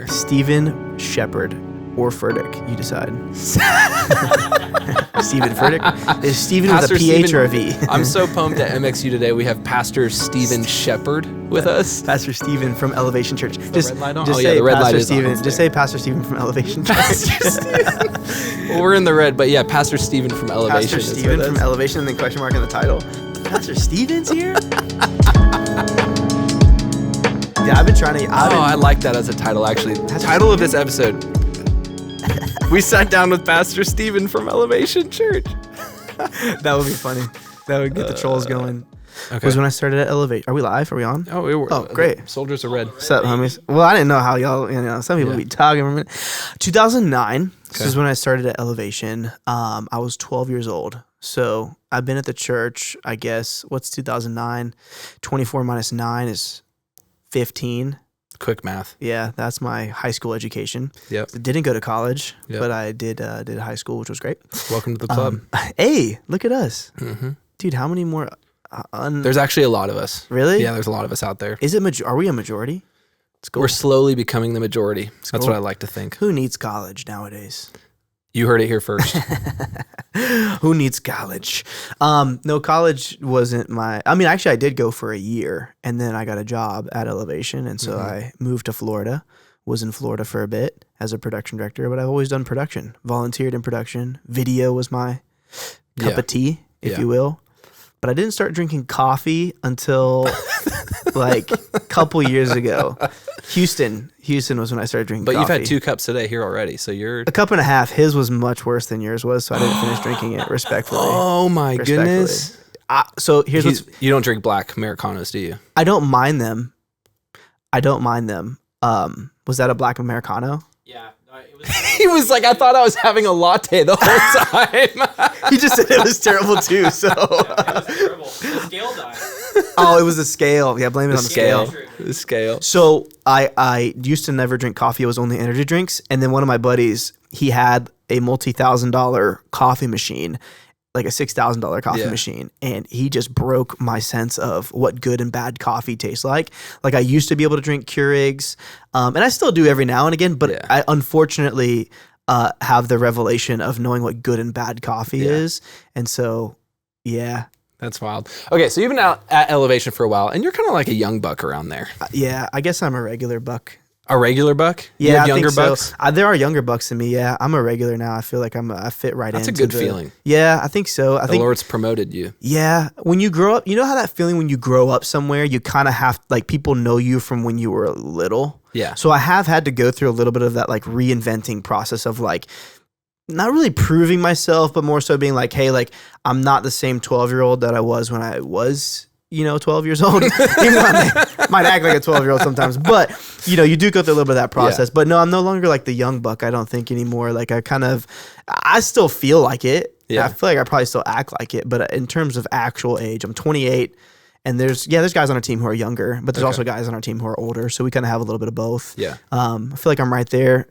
Stephen Shepherd or Furtick, you decide. Stephen Furtick? Is Stephen with a PH or a V? I'm so pumped at MXU today. We have Pastor Stephen Shepherd with us. Pastor Stephen from Elevation Church. The red light on? Just oh, say yeah, the red Pastor light is Stephen. on. Just say Pastor Stephen from Elevation Church. Well, we're in the red, but yeah, Pastor Stephen from Elevation. Pastor Stephen from Elevation, and then question mark in the title. Pastor Stephen's here? Yeah, I've been trying to. I like that as a title, actually. Title of this episode. We sat down with Pastor Stephen from Elevation Church. That would be funny. That would get the trolls going. Okay. Was when I started at Elevate. Are we live? Are we on? Oh, we were. Oh, great. Soldiers are red. What's up, homies? Well, I didn't know how y'all, some people be talking for a minute. 2009, this is when I started at Elevation. I was 12 years old. So I've been at the church, I guess, what's 2009? 24 minus 9 is 15. Quick math. Yeah, that's my high school education. Yep. I didn't go to college, but I did high school, which was great. Welcome to the club. Hey, look at us. Mm-hmm. Dude, how many more? There's actually a lot of us. Really? Yeah, there's a lot of us out there. Is it? Are we a majority? It's cool. We're slowly becoming the majority. That's cool. what I like to think. Who needs college nowadays? You heard it here first. Who needs college? No, college wasn't actually I did go for a year and then I got a job at Elevation. And so I moved to Florida, was in Florida for a bit as a production director, but I've always done production, volunteered in production. Video was my cup of tea, if you will. But I didn't start drinking coffee until like a couple years ago. Houston was when I started drinking coffee. But you've had 2 cups today here already, so you're... A cup and a half. His was much worse than yours was, so I didn't finish drinking it, respectfully. Oh my goodness. So here's what's... You don't drink black Americanos, do you? I don't mind them. Was that a black Americano? Yeah. It was He was like, I thought I was having a latte the whole time. He just said it was terrible too, so... it was terrible. The scale died. Oh, it was the scale. Yeah, blame it on the scale. The scale. So I used to never drink coffee. It was only energy drinks. And then one of my buddies, he had a multi-$1,000 coffee machine, like a $6,000 coffee machine. And he just broke my sense of what good and bad coffee tastes like. Like I used to be able to drink Keurigs, and I still do every now and again, but I unfortunately have the revelation of knowing what good and bad coffee is. And so, yeah. That's wild. Okay, so you've been out at Elevation for a while, and you're kind of like a young buck around there. Yeah, I guess I'm a regular buck. A regular buck? Yeah, you have I younger think so. bucks? There are younger bucks than me. Yeah, I'm a regular now. I feel like I fit right in. That's a good feeling. Yeah, I think so. I think the Lord's promoted you. Yeah, when you grow up, you know how that feeling when you grow up somewhere, you kind of have like people know you from when you were little. Yeah. So I have had to go through a little bit of that like reinventing process of like not really proving myself, but more so being like, hey, like I'm not the same 12-year-old that I was when I was 12 years old, even though I might act like a 12-year-old sometimes, but you do go through a little bit of that process, but no, I'm no longer like the young buck. I don't think anymore. Like I still feel like it. Yeah. I feel like I probably still act like it, but in terms of actual age, I'm 28 and there's guys on our team who are younger, but there's also guys on our team who are older. So we kind of have a little bit of both. Yeah. I feel like I'm right there,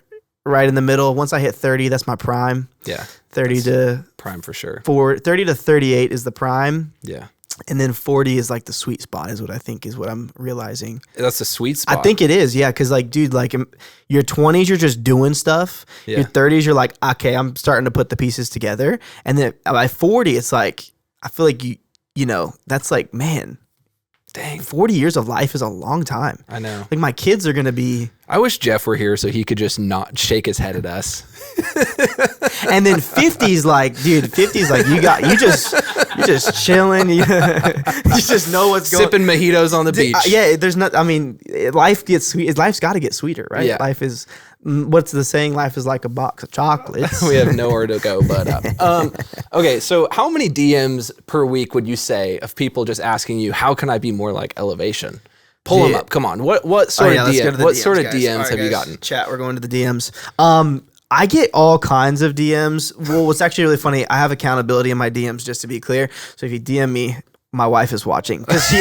right in the middle. Once I hit 30, that's my prime. Yeah. 30 to prime for sure. 30 to 38 is the prime. Yeah. And then 40 is like the sweet spot is what I'm realizing. That's the sweet spot. I think it is, yeah. Because like, dude, like your 20s, you're just doing stuff. Yeah. Your 30s, you're like, okay, I'm starting to put the pieces together. And then by 40, it's like, I feel like that's like, man, dang, 40 years of life is a long time. I know. Like my kids are going to be. I wish Jeff were here so he could just not shake his head at us. And then 50's like, dude, 50's like, you're just chilling. You just know what's going on. Sipping mojitos on the beach. Yeah, there's not, life gets sweet. Life's got to get sweeter, right? Yeah. Life is, what's the saying? Life is like a box of chocolates. We have nowhere to go but up. Okay, so how many DMs per week would you say of people just asking you, how can I be more like Elevation? Pull them up. Come on. What sort of DMs? What sort of DMs have you gotten? Chat, we're going to the DMs. I get all kinds of DMs. Well, what's actually really funny, I have accountability in my DMs, just to be clear. So if you DM me, my wife is watching. Because she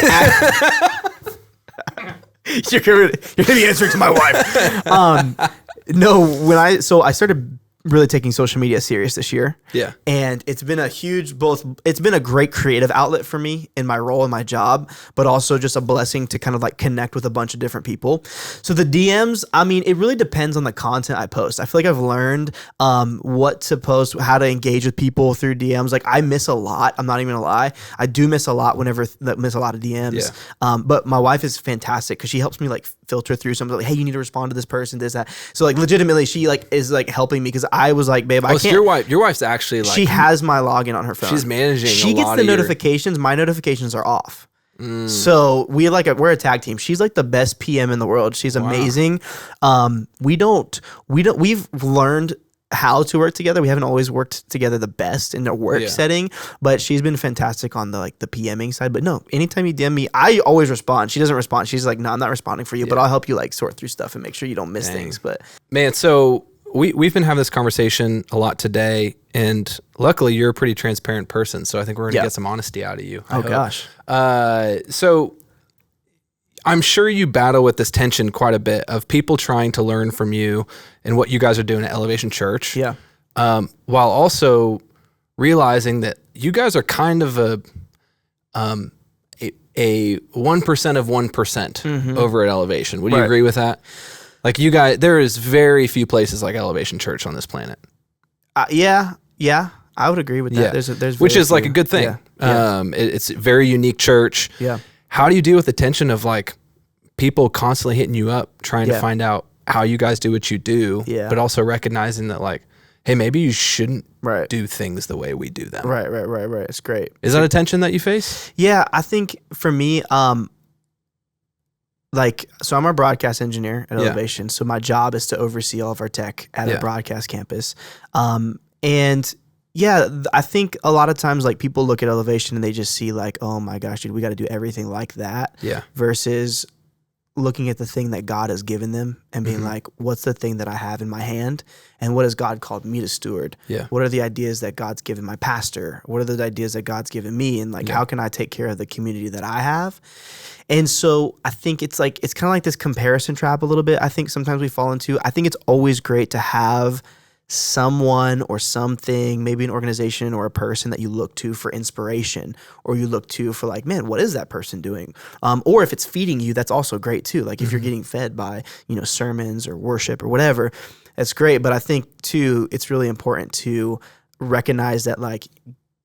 you're gonna be answering to my wife. No, I started really taking social media serious this year. Yeah. And it's been it's been a great creative outlet for me in my role and my job, but also just a blessing to kind of like connect with a bunch of different people. So the DMs, I mean, it really depends on the content I post. I feel like I've learned what to post, how to engage with people through DMs. Like I miss a lot. I'm not even gonna lie. I do miss a lot miss a lot of DMs. Yeah. But my wife is fantastic because she helps me like filter through something like, hey, you need to respond to this person, this, that. So like legitimately she like is like helping me because I was like, babe, I can't. So your wife's actually like, she has my login on her phone. She's managing. She gets the notifications. My notifications are off. So we're a tag team. She's like the best PM in the world. She's amazing. We've learned how to work together. We haven't always worked together the best in a work setting, but she's been fantastic on the PMing side. But no, anytime you DM me, I always respond. She doesn't respond. She's like, no, I'm not responding for you, but I'll help you like sort through stuff and make sure you don't miss things. But man, so we've been having this conversation a lot today, and luckily you're a pretty transparent person. So I think we're going to get some honesty out of you. I hope. Gosh. So I'm sure you battle with this tension quite a bit of people trying to learn from you and what you guys are doing at Elevation Church. Yeah. While also realizing that you guys are kind of a 1% of 1% over at Elevation. Would you agree with that? Like you guys, there is very few places like Elevation Church on this planet. Yeah, I would agree with that. Yeah. There's which is like a few. good thing. Yeah. It's a very unique church. Yeah. How do you deal with the tension of like people constantly hitting you up, trying to find out how you guys do what you do, but also recognizing that like, hey, maybe you shouldn't do things the way we do them. Right. It's great. Is that a tension that you face? Yeah, I think for me, so I'm a broadcast engineer at Elevation. So my job is to oversee all of our tech at a broadcast campus. And yeah, I think a lot of times like people look at Elevation and they just see like, oh my gosh, dude, we got to do everything like that. Yeah. Versus looking at the thing that God has given them and being like, what's the thing that I have in my hand? And what has God called me to steward? Yeah. What are the ideas that God's given my pastor? What are the ideas that God's given me? And like, how can I take care of the community that I have? And so I think it's kind of like this comparison trap a little bit. I think sometimes we fall into, I think it's always great to have someone or something, maybe an organization or a person that you look to for inspiration, or you look to for like, man, what is that person doing? Or if it's feeding you, that's also great too. Like if you're getting fed by, sermons or worship or whatever, that's great. But I think too, it's really important to recognize that like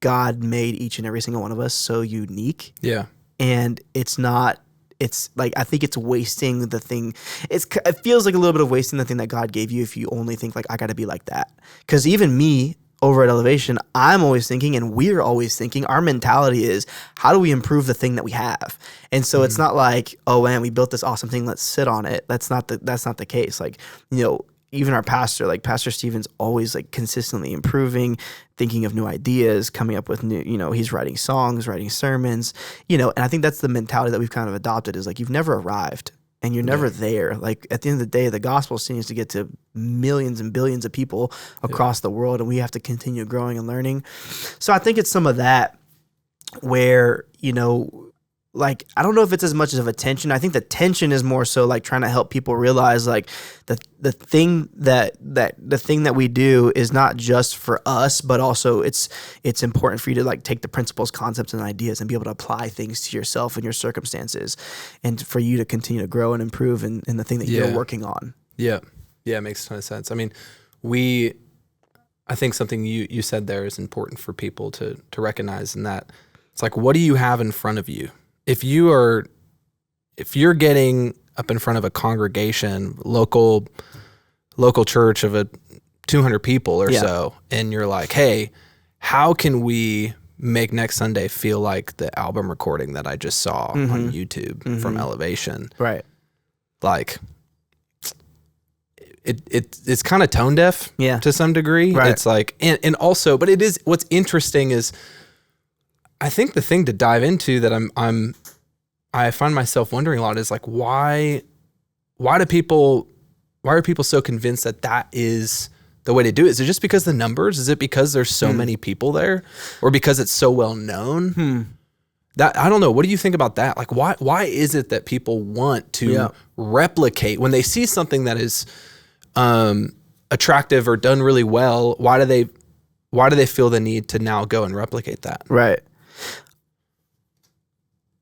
God made each and every single one of us so unique. Yeah. And it's like, I think it's wasting the thing. It feels like a little bit of wasting the thing that God gave you if you only think like, I got to be like that. Because even me over at Elevation, I'm always thinking, and we're always thinking, our mentality is, how do we improve the thing that we have? And so it's not like, oh man, we built this awesome thing, let's sit on it. That's not the case. Like, even our pastor, like Pastor Stephen's always like consistently improving, thinking of new ideas, coming up with new, he's writing songs, writing sermons, and I think that's the mentality that we've kind of adopted is like, you've never arrived and you're never there. Like at the end of the day, the gospel seems to get to millions and billions of people across the world, and we have to continue growing and learning. So I think it's some of that where, like, I don't know if it's as much of a tension. I think the tension is more so like trying to help people realize like the thing that we do is not just for us, but also it's important for you to like take the principles, concepts, and ideas and be able to apply things to yourself and your circumstances, and for you to continue to grow and improve in the thing that you're working on. Yeah. Yeah. It makes a ton of sense. I mean, I think something you said there is important for people to recognize, in that it's like, what do you have in front of you? If you're getting up in front of a congregation, local church of 200 people or so, and you're like, hey, how can we make next Sunday feel like the album recording that I just saw on YouTube from Elevation? Right. Like, it's kind of tone deaf to some degree. Right. It's like, and also, but it is, what's interesting is, I think the thing to dive into that I find myself wondering a lot is like, why are people so convinced that is the way to do it? Is it just because the numbers? Is it because there's so many people there, or because it's so well known? That, I don't know. What do you think about that? Like, why is it that people want to replicate when they see something that is attractive or done really well, why do they feel the need to now go and replicate that? Right.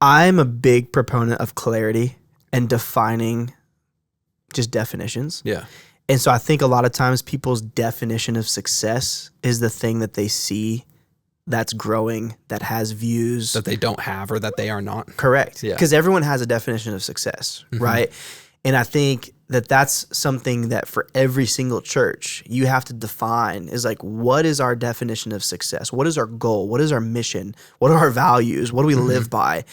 I'm a big proponent of clarity and defining just definitions. Yeah. And so I think a lot of times people's definition of success is the thing that they see that's growing, that has views. That they don't have or that they are not. Correct. Yeah. Because everyone has a definition of success, right? And I think that that's something that for every single church, you have to define is like, what is our definition of success? What is our goal? What is our mission? What are our values? What do we live by?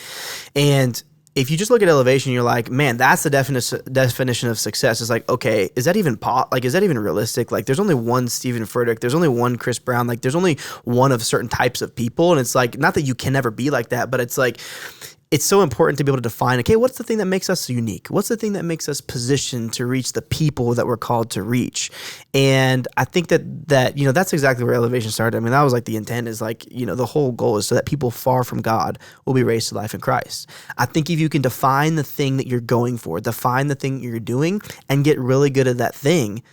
And if you just look at Elevation, you're like, man, that's the definition of success. It's like, okay, is that even is that even realistic? Like, there's only one Stephen Furtick, there's only one Chris Brown, like, there's only one of certain types of people, and it's like, not that you can never be like that, but it's like, it's so important to be able to define, okay, what's the thing that makes us unique? What's the thing that makes us positioned to reach the people that we're called to reach? And I think that that's exactly where Elevation started. I mean, that was like the intent is like, the whole goal is so that people far from God will be raised to life in Christ. I think if you can define the thing that you're going for, define the thing you're doing, and get really good at that thing,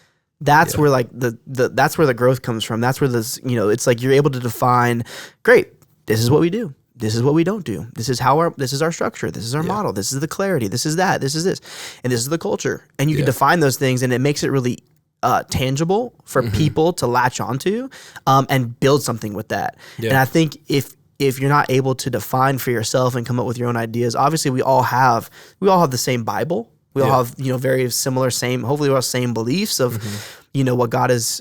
that's where like that's where the growth comes from. That's where this, it's like you're able to define, great, this is what we do. This is what we don't do. This is our structure. This is our model. This is the clarity. This is that. This is this. And this is the culture. And you can define those things, and it makes it really tangible for people to latch onto and build something with that. Yeah. And I think if you're not able to define for yourself and come up with your own ideas, obviously we all have the same Bible. We all have, very similar, hopefully we all have same beliefs of, what God has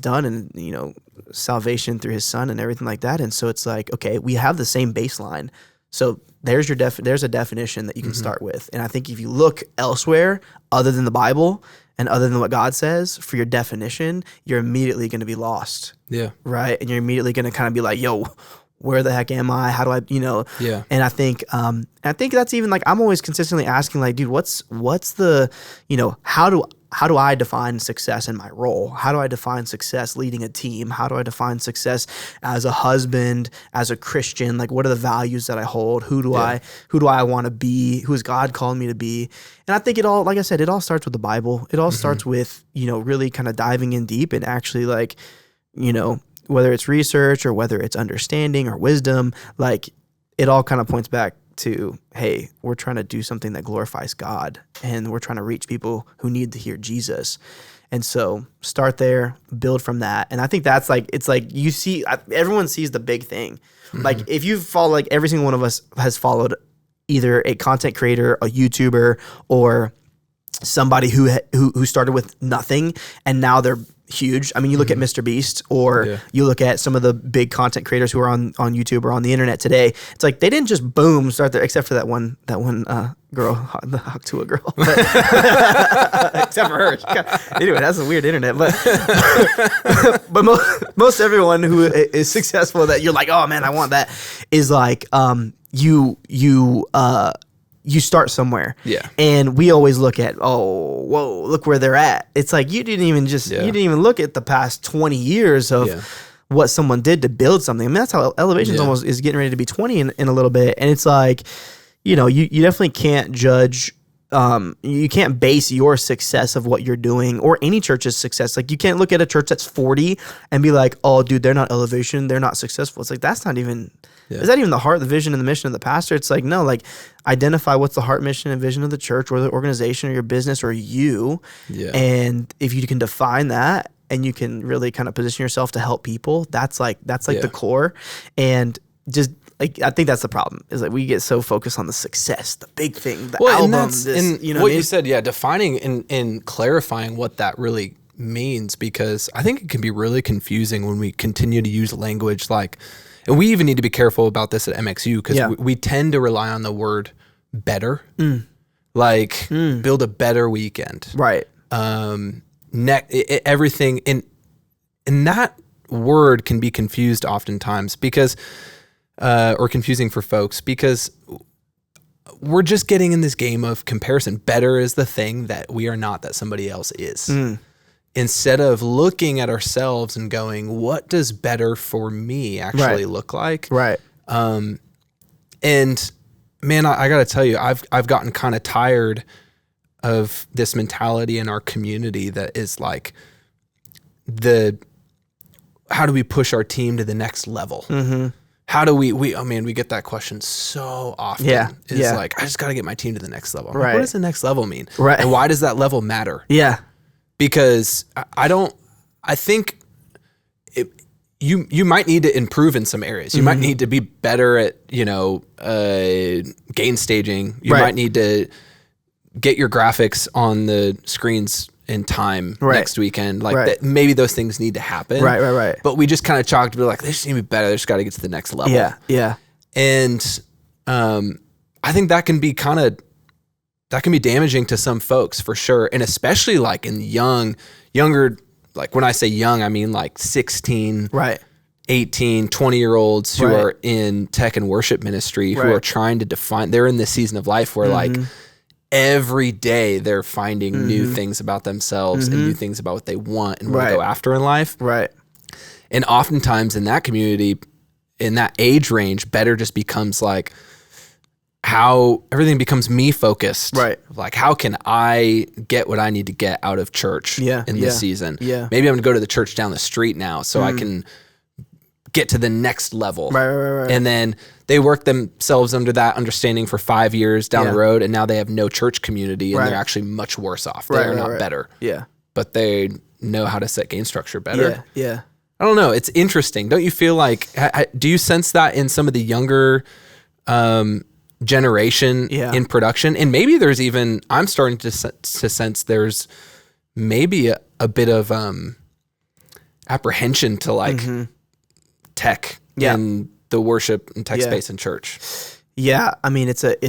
done and, salvation through his son and everything like that. And so it's like, okay, we have the same baseline. So there's a definition that you can start with. And I think if you look elsewhere other than the Bible and other than what God says for your definition, you're immediately going to be lost. Yeah. Right. And you're immediately going to kind of be like, yo, where the heck am I? How do I, Yeah. And I think that's even like, I'm always consistently asking like, dude, what's the, how do I define success in my role? How do I define success leading a team? How do I define success as a husband, as a Christian? Like, what are the values that I hold? Who do I want to be? Who has God called me to be? And I think it all, like I said, it all starts with the Bible. It all starts with, really kind of diving in deep and actually like, whether it's research or whether it's understanding or wisdom, like it all kind of points back to, hey, we're trying to do something that glorifies God, and we're trying to reach people who need to hear Jesus. And so start there, build from that. And I think that's like, it's like you see, everyone sees the big thing. Like if you follow, like every single one of us has followed either a content creator, a YouTuber, or somebody who started with nothing and now they're huge. I mean, you look at Mr. Beast, or you look at some of the big content creators who are on YouTube or on the internet today. It's like they didn't just boom start there, except for that one girl, the Haktua girl. Except for her. Anyway, that's a weird internet. But most everyone who is successful that you're like, oh man, I want that, is like you start somewhere. Yeah. And we always look at, look where they're at. It's like you didn't even look at the past 20 years of what someone did to build something. I mean, that's how Elevation's almost is getting ready to be 20 in a little bit. And it's like, you definitely can't judge, you can't base your success of what you're doing or any church's success. Like you can't look at a church that's 40 and be like, oh dude, they're not Elevation, they're not successful. It's like, that's not even, is that even the heart, the vision, and the mission of the pastor? It's like, no, like identify what's the heart, mission, and vision of the church or the organization or your business or you. Yeah. And if you can define that and you can really kind of position yourself to help people, that's like the core. And just like, I think that's the problem, is like we get so focused on the success, the big thing, the album, you said, defining and clarifying what that really means, because I think it can be really confusing when we continue to use language like, and we even need to be careful about this at MXU, because we tend to rely on the word better, build a better weekend. Right. Everything and that word can be confused oftentimes because, or confusing for folks, because we're just getting in this game of comparison. Better is the thing that we are not, that somebody else is. Instead of looking at ourselves and going, what does better for me actually look like? Right. And man, I got to tell you, I've gotten kind of tired of this mentality in our community that is like, how do we push our team to the next level? Mm-hmm. How do we get that question so often. It's like, I just got to get my team to the next level. Like, what does the next level mean? Right. And why does that level matter? Yeah. Because I think you might need to improve in some areas. You might need to be better at, gain staging. You might need to get your graphics on the screens in time next weekend. Like maybe those things need to happen. Right. But we just kind of chalked to be like, they just need to be better. They just got to get to the next level. Yeah. And I think that can be damaging to some folks for sure. And especially like in younger, like when I say young, I mean like 16, 18, 20-year-olds who are in tech and worship ministry, who are trying to define, they're in this season of life where like every day they're finding new things about themselves and new things about what they want and what to go after in life. Right. And oftentimes in that community, in that age range, better just becomes like how everything becomes me focused. Right. Like, how can I get what I need to get out of church in this season? Yeah. Maybe I'm going to go to the church down the street now so I can get to the next level. Right. And then they work themselves under that understanding for 5 years down the road, and now they have no church community, and they're actually much worse off. They are not better. Yeah. But they know how to set game structure better. Yeah. I don't know. It's interesting. Don't you feel like, do you sense that in some of the younger generation in production? And maybe there's even, I'm starting to sense there's maybe a bit of apprehension to like tech in the worship and tech space in church. Yeah. I mean, it's a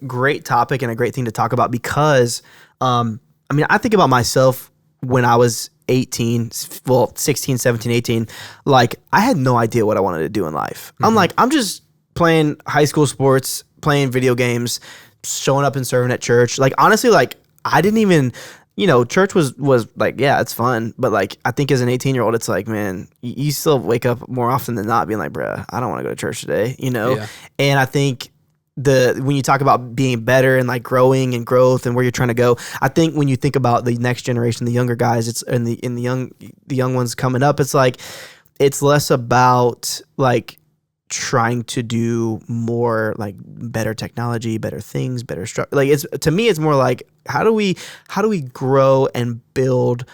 great topic and a great thing to talk about because, I think about myself when I was 16, 17, 18, like I had no idea what I wanted to do in life. I'm like, I'm just playing high school sports, playing video games, showing up and serving at church. Like, honestly, like I didn't even, church was like, yeah, it's fun. But like, I think as an 18-year-old, it's like, man, you still wake up more often than not being like, bruh, I don't want to go to church today, Yeah. And I think when you talk about being better and like growing and growth and where you're trying to go, I think when you think about the next generation, the younger guys, it's in the young ones coming up, it's like, it's less about like trying to do more like better technology, better things, better structure. Like to me, it's more like, how do we grow and build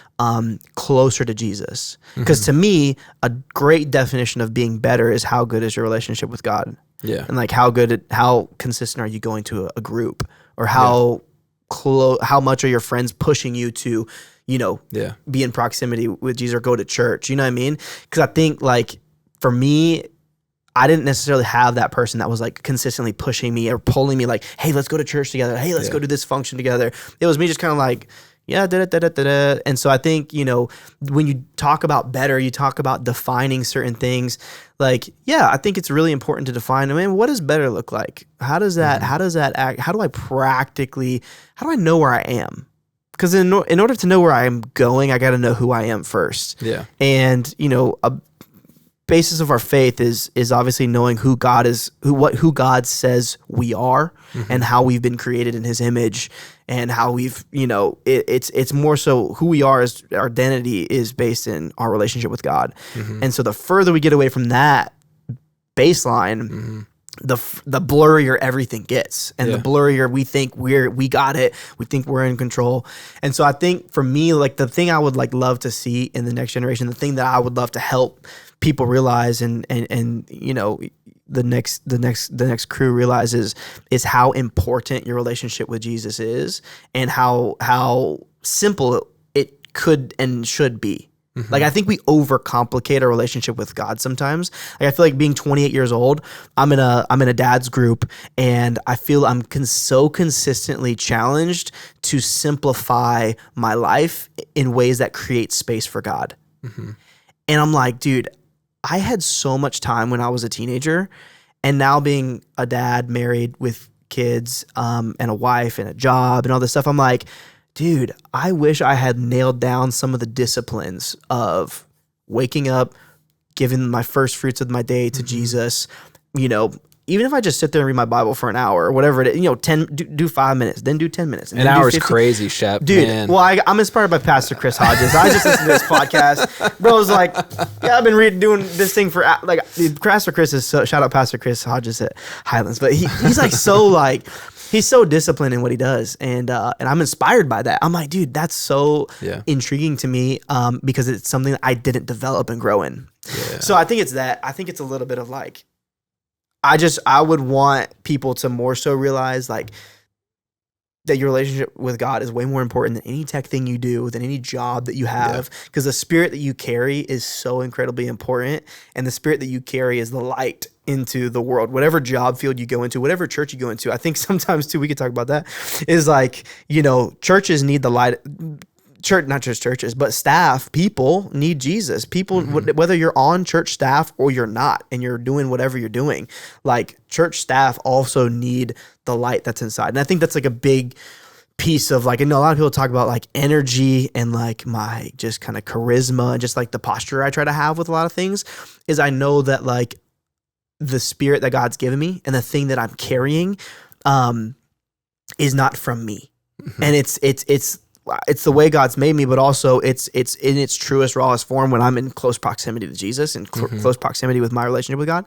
closer to Jesus? Because to me, a great definition of being better is how good is your relationship with God. Yeah. And like how consistent are you going to a group, or how much are your friends pushing you to, be in proximity with Jesus or go to church? You know what I mean? Because I think like for me, I didn't necessarily have that person that was like consistently pushing me or pulling me like, hey, let's go to church together. Hey, let's go do this function together. It was me just kind of like, yeah, da-da-da-da-da. And so I think, when you talk about better, you talk about defining certain things. Like, yeah, I think it's really important to define, what does better look like? How does that act? How do I know where I am? Because in order to know where I am going, I got to know who I am first. Yeah. And, a basis of our faith is obviously knowing who God is, who God says we are, and how we've been created in His image, and how we've it's more so who we are as our identity is based in our relationship with God. And so the further we get away from that baseline, the blurrier everything gets, and the blurrier we think we got it, we think we're in control. And so I think for me, like the thing I would like love to see in the next generation, the thing that I would love to help people realize and the next crew realizes is how important your relationship with Jesus is, and how simple it could and should be. Like, I think we overcomplicate our relationship with God sometimes. Like, I feel like being 28 years old, I'm in a dad's group, and I feel I'm so consistently challenged to simplify my life in ways that create space for God. And I'm like, dude, I had so much time when I was a teenager, and now being a dad, married with kids, and a wife and a job and all this stuff, I'm like, dude, I wish I had nailed down some of the disciplines of waking up, giving my first fruits of my day to Jesus, even if I just sit there and read my Bible for an hour or whatever it is, do 5 minutes, then do 10 minutes. An hour is crazy, Shep. Dude, man. well, I'm inspired by Pastor Chris Hodges. I just listened to this podcast. Bro's like, yeah, I've been doing this thing for, like, Pastor Chris is shout out Pastor Chris Hodges at Highlands, but he's like so like, he's so disciplined in what he does, and I'm inspired by that. I'm like, dude, that's so intriguing to me, because it's something that I didn't develop and grow in. Yeah. So I think it's that. I think it's a little bit of like, I would want people to more so realize like that your relationship with God is way more important than any tech thing you do, than any job that you have, because the spirit that you carry is so incredibly important, and the spirit that you carry is the light into the world. Whatever job field you go into, whatever church you go into, I think sometimes too, we could talk about that, is like, churches need the light. Not just churches, but staff, people need Jesus. People, whether you're on church staff or you're not, and you're doing whatever you're doing, like church staff also need the light that's inside. And I think that's like a big piece of like, I know a lot of people talk about like energy and like my just kind of charisma and just like the posture I try to have with a lot of things, is I know that like the spirit that God's given me and the thing that I'm carrying is not from me. And it's the way God's made me, but also it's in its truest, rawest form when I'm in close proximity to Jesus and close proximity with my relationship with God.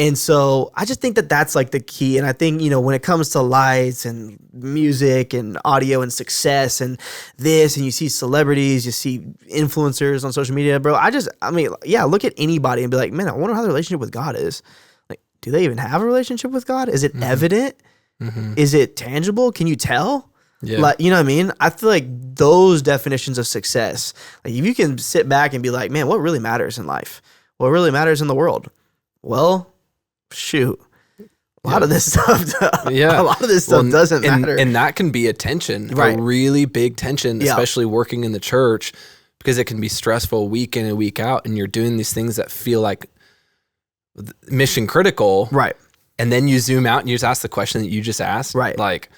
And so I just think that that's like the key. And I think, when it comes to lights and music and audio and success and this, and you see celebrities, you see influencers on social media, bro, look at anybody and be like, man, I wonder how the relationship with God is. Like, do they even have a relationship with God? Is it evident? Is it tangible? Can you tell? Yeah. Like, you know what I mean? I feel like those definitions of success, like if you can sit back and be like, man, what really matters in life? What really matters in the world? Well, shoot. A lot of this stuff, doesn't matter. And that can be a tension, a really big tension, especially working in the church, because it can be stressful week in and week out, and you're doing these things that feel like mission critical. Right. And then you zoom out and you just ask the question that you just asked. Right. Like,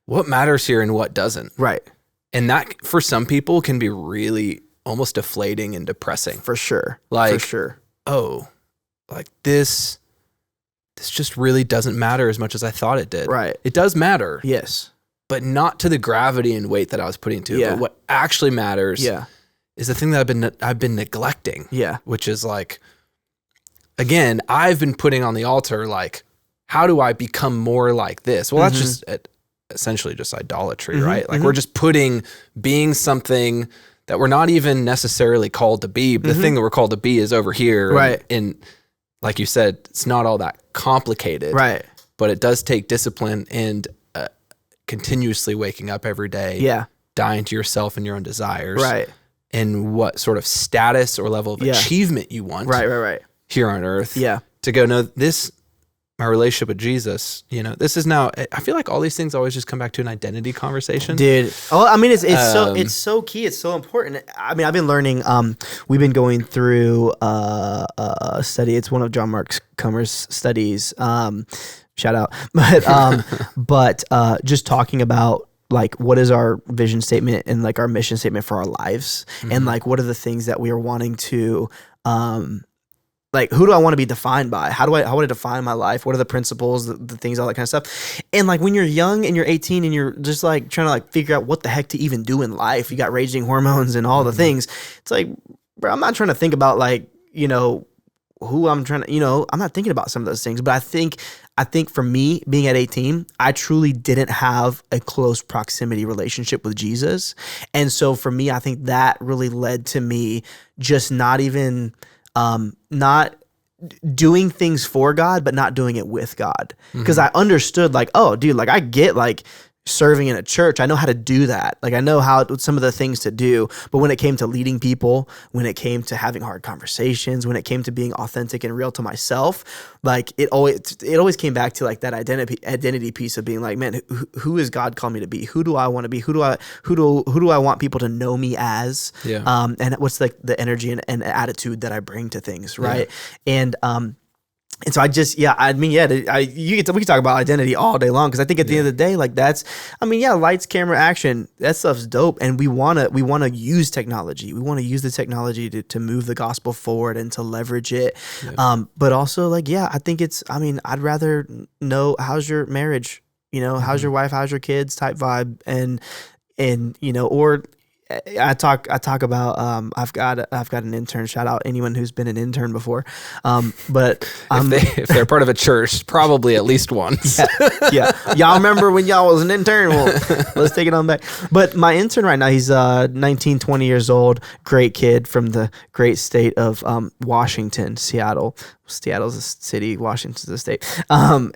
what matters here and what doesn't? Right. And that, for some people, can be really almost deflating and depressing. For sure. Like, for sure. Oh, like this just really doesn't matter as much as I thought it did. Right. It does matter. Yes. But not to the gravity and weight that I was putting to it. But what actually matters is the thing that I've been neglecting. Yeah. Which is like, again, I've been putting on the altar, like, how do I become more like this? Well, that's just essentially just idolatry, right? Like we're just being something that we're not even necessarily called to be. But the thing that we're called to be is over here. Right. And like you said, it's not all that complicated. Right. But it does take discipline and continuously waking up every day. Yeah. Dying to yourself and your own desires. Right. And what sort of status or level of achievement you want. Right. Here on earth. Yeah. To go, no, my relationship with Jesus, this is now, I feel like all these things always just come back to an identity conversation. Dude. Oh, I mean, it's so key. It's so important. I mean, I've been learning, we've been going through a study. It's one of John Mark Comer's studies. Shout out. But just talking about like, what is our vision statement and like our mission statement for our lives? And like, what are the things that we are wanting to, like, who do I want to be defined by? How would I define my life? What are the principles, the things, all that kind of stuff? And like when you're young and you're 18 and you're just like trying to like figure out what the heck to even do in life, you got raging hormones and all the things. It's like, bro, I'm not trying to think about like, who I'm trying to, I'm not thinking about some of those things. But I think for me, being at 18, I truly didn't have a close proximity relationship with Jesus. And so for me, I think that really led to me just not even not doing things for God, but not doing it with God. Because I understood like, oh, dude, like I get like serving in a church. I know how to do that. Like I know some of the things to do, but when it came to leading people, when it came to having hard conversations, when it came to being authentic and real to myself, like it always came back to like that identity piece of being like, man, who is God called me to be? Who do I want to be? Who do I want people to know me as? Yeah. And what's like the energy and attitude that I bring to things. Right. Yeah. And, And so we can talk about identity all day long, because I think at the end of the day, like lights, camera, action, that stuff's dope, and we wanna use technology. We want to use the technology to move the gospel forward and to leverage it. Yeah. But also, I think I'd rather know, how's your marriage, how's your wife, how's your kids, type vibe, and or I talk about I've got an intern. Shout out anyone who's been an intern before. But if they're part of a church, probably at least once. Yeah. Y'all remember when y'all was an intern? Well, let's take it on back. But my intern right now, he's 19, 20 years old, great kid from the great state of Washington, Seattle. Seattle's a city, Washington's a state. And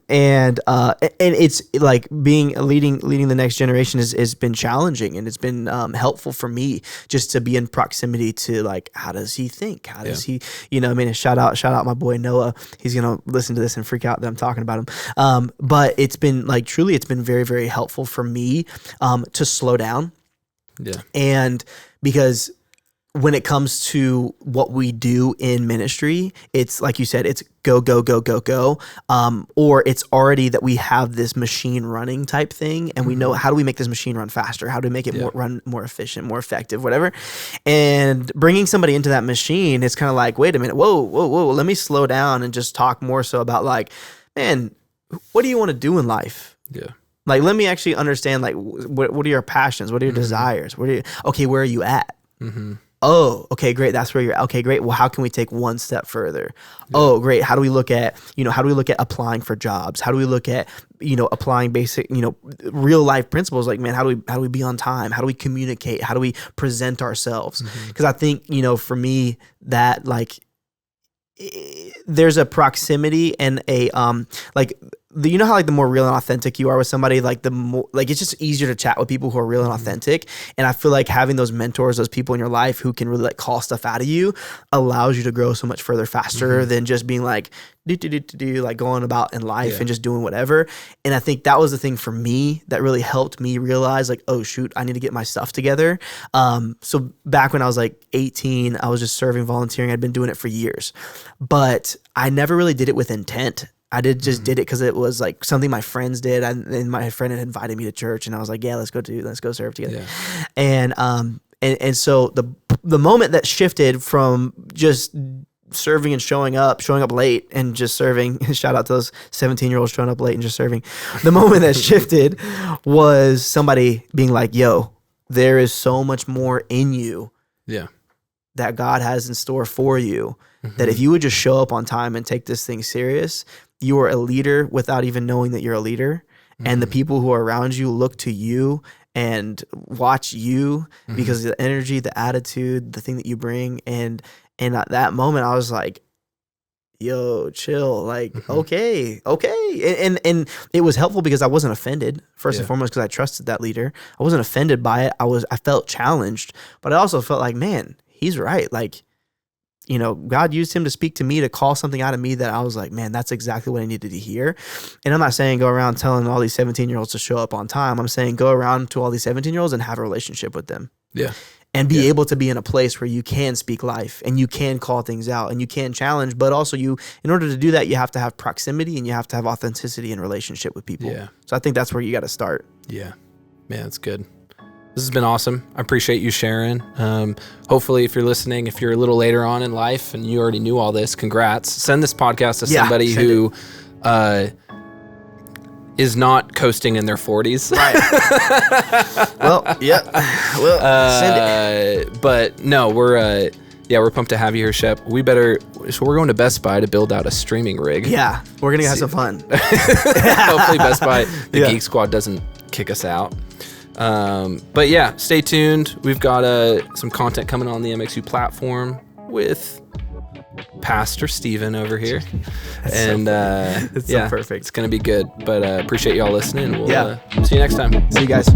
it's like leading the next generation has been challenging, and it's been helpful for me just to be in proximity to, like, how does he think? How does he, shout out my boy Noah. He's going to listen to this and freak out that I'm talking about him. But it's been truly, it's been very, very helpful for me to slow down. Yeah. And because when it comes to what we do in ministry, it's like you said, it's go, go, go, go, go. Or it's already that we have this machine running type thing, and we know, how do we make this machine run faster? How do we make it run more efficient, more effective, whatever? And bringing somebody into that machine, it's kind of like, wait a minute, whoa, let me slow down and just talk more so about, like, man, what do you want to do in life? Yeah. Like, let me actually understand, like, what are your passions? What are your desires? Where are you at? Mm-hmm. Oh, okay, great. That's where you're at. Okay, great. Well, how can we take one step further? Yeah. Oh, great. How do we look at applying for jobs? How do we look at, applying basic, real life principles? Like, man, how do we be on time? How do we communicate? How do we present ourselves? Because I think, for me, that, like, there's a proximity and a how, like, the more real and authentic you are with somebody, like, the more, like, it's just easier to chat with people who are real and authentic. And I feel like having those mentors, those people in your life who can really, like, call stuff out of you, allows you to grow so much further faster than just being like like going about in life and just doing whatever. And I think that was the thing for me that really helped me realize, like, oh shoot, I need to get my stuff together. So back when I was like 18, I was just serving, volunteering. I'd been doing it for years, but I never really did it with intent. I did it because it was, like, something my friends did, and my friend had invited me to church, and I was like, yeah, let's go serve together. Yeah. And so the moment that shifted from just serving and showing up late and just serving, shout out to those 17-year-olds showing up late and just serving. The moment that shifted was somebody being like, yo, there is so much more in you that God has in store for you, that if you would just show up on time and take this thing serious, you are a leader without even knowing that you're a leader. And the people who are around you look to you and watch you because of the energy, the attitude, the thing that you bring. And at that moment, I was like, yo, chill. Like, okay. And it was helpful because I wasn't offended, first and foremost, because I trusted that leader. I wasn't offended by it. I felt challenged, but I also felt like, man, he's right. Like, God used him to speak to me, to call something out of me that I was like, man, that's exactly what I needed to hear. And I'm not saying go around telling all these 17-year-olds to show up on time. I'm saying go around to all these 17-year-olds and have a relationship with them. Yeah. And be able to be in a place where you can speak life and you can call things out and you can challenge, but also in order to do that, you have to have proximity and you have to have authenticity in relationship with people. Yeah. So I think that's where you got to start. Yeah. Man, that's good. This has been awesome. I appreciate you sharing. Hopefully, if you're listening, if you're a little later on in life and you already knew all this, congrats. Send this podcast to somebody who is not coasting in their 40s. Right. Well, yeah. Well, send it. But no, we're pumped to have you here, Shep. So we're going to Best Buy to build out a streaming rig. Yeah, we're going to have some fun. Hopefully Best Buy, the Geek Squad doesn't kick us out. But yeah, stay tuned. We've got some content coming on the MXU platform with Pastor Steven over here. And it's so perfect. It's going to be good. But appreciate y'all listening. We'll see you next time. See you guys.